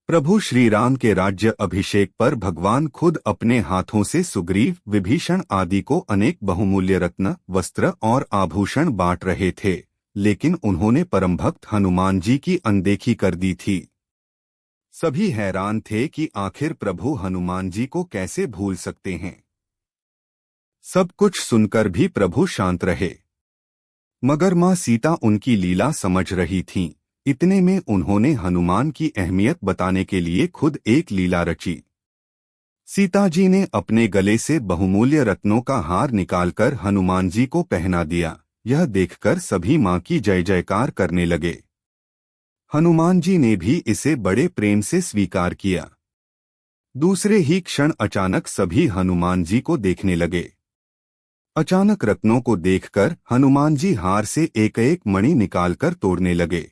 प्रभु श्री राम के राज्य अभिषेक पर भगवान खुद अपने हाथों से सुग्रीव, विभीषण आदि को अनेक बहुमूल्य रत्न, वस्त्र और आभूषण बांट रहे थे, लेकिन उन्होंने परमभक्त हनुमान जी की अनदेखी कर दी थी। सभी हैरान थे कि आखिर प्रभु हनुमान जी को कैसे भूल सकते हैं। सब कुछ सुनकर भी प्रभु शांत रहे, मगर माँ सीता उनकी लीला समझ रही थीं। इतने में उन्होंने हनुमान की अहमियत बताने के लिए खुद एक लीला रची। सीता जी ने अपने गले से बहुमूल्य रत्नों का हार निकालकर हनुमान जी को पहना दिया। यह देखकर सभी माँ की जय जयकार करने लगे। हनुमान जी ने भी इसे बड़े प्रेम से स्वीकार किया। दूसरे ही क्षण अचानक सभी हनुमान जी को देखने लगे। अचानक रत्नों को देखकर हनुमान जी हार से एक एक मणि निकालकर तोड़ने लगे।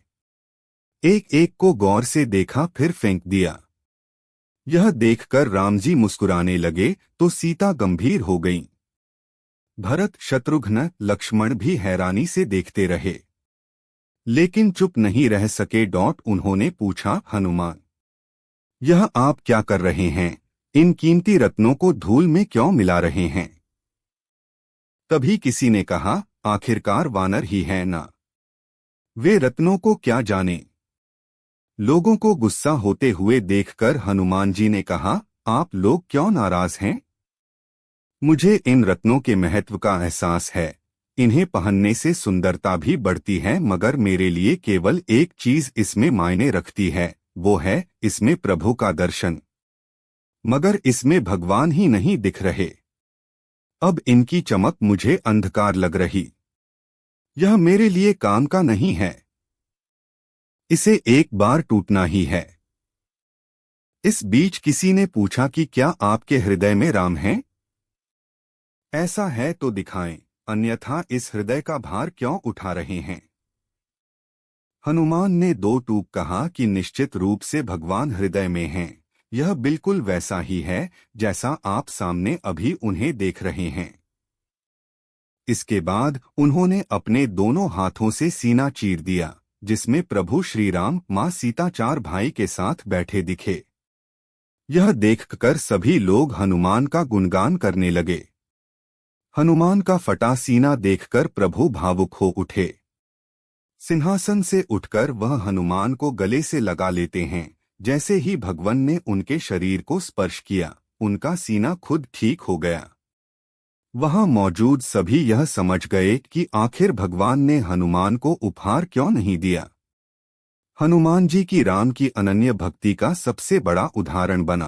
एक एक को गौर से देखा, फिर फेंक दिया। यह देखकर राम जी मुस्कुराने लगे तो सीता गंभीर हो गईं। भरत, शत्रुघ्न, लक्ष्मण भी हैरानी से देखते रहे, लेकिन चुप नहीं रह सके। उन्होंने पूछा, हनुमान, यह आप क्या कर रहे हैं? इन कीमती रत्नों को धूल में क्यों मिला रहे हैं? तभी किसी ने कहा, आखिरकार वानर ही है ना, वे रत्नों को क्या जाने। लोगों को गुस्सा होते हुए देखकर हनुमान जी ने कहा, आप लोग क्यों नाराज हैं? मुझे इन रत्नों के महत्व का एहसास है। इन्हें पहनने से सुंदरता भी बढ़ती है, मगर मेरे लिए केवल एक चीज इसमें मायने रखती है, वो है इसमें प्रभु का दर्शन। मगर इसमें भगवान ही नहीं दिख रहे। अब इनकी चमक मुझे अंधकार लग रही। यह मेरे लिए काम का नहीं है। इसे एक बार टूटना ही है। इस बीच किसी ने पूछा कि क्या आपके हृदय में राम हैं? ऐसा है तो दिखाएं, अन्यथा इस हृदय का भार क्यों उठा रहे हैं? हनुमान ने दो टूक कहा कि निश्चित रूप से भगवान हृदय में हैं। यह बिल्कुल वैसा ही है जैसा आप सामने अभी उन्हें देख रहे हैं। इसके बाद उन्होंने अपने दोनों हाथों से सीना चीर दिया, जिसमें प्रभु श्री राम, माँ सीता, चार भाई के साथ बैठे दिखे। यह देखकर सभी लोग हनुमान का गुणगान करने लगे। हनुमान का फटा सीना देखकर प्रभु भावुक हो उठे। सिंहासन से उठकर वह हनुमान को गले से लगा लेते हैं। जैसे ही भगवान ने उनके शरीर को स्पर्श किया, उनका सीना खुद ठीक हो गया। वहां मौजूद सभी यह समझ गए कि आखिर भगवान ने हनुमान को उपहार क्यों नहीं दिया। हनुमान जी की राम की अनन्य भक्ति का सबसे बड़ा उदाहरण बना।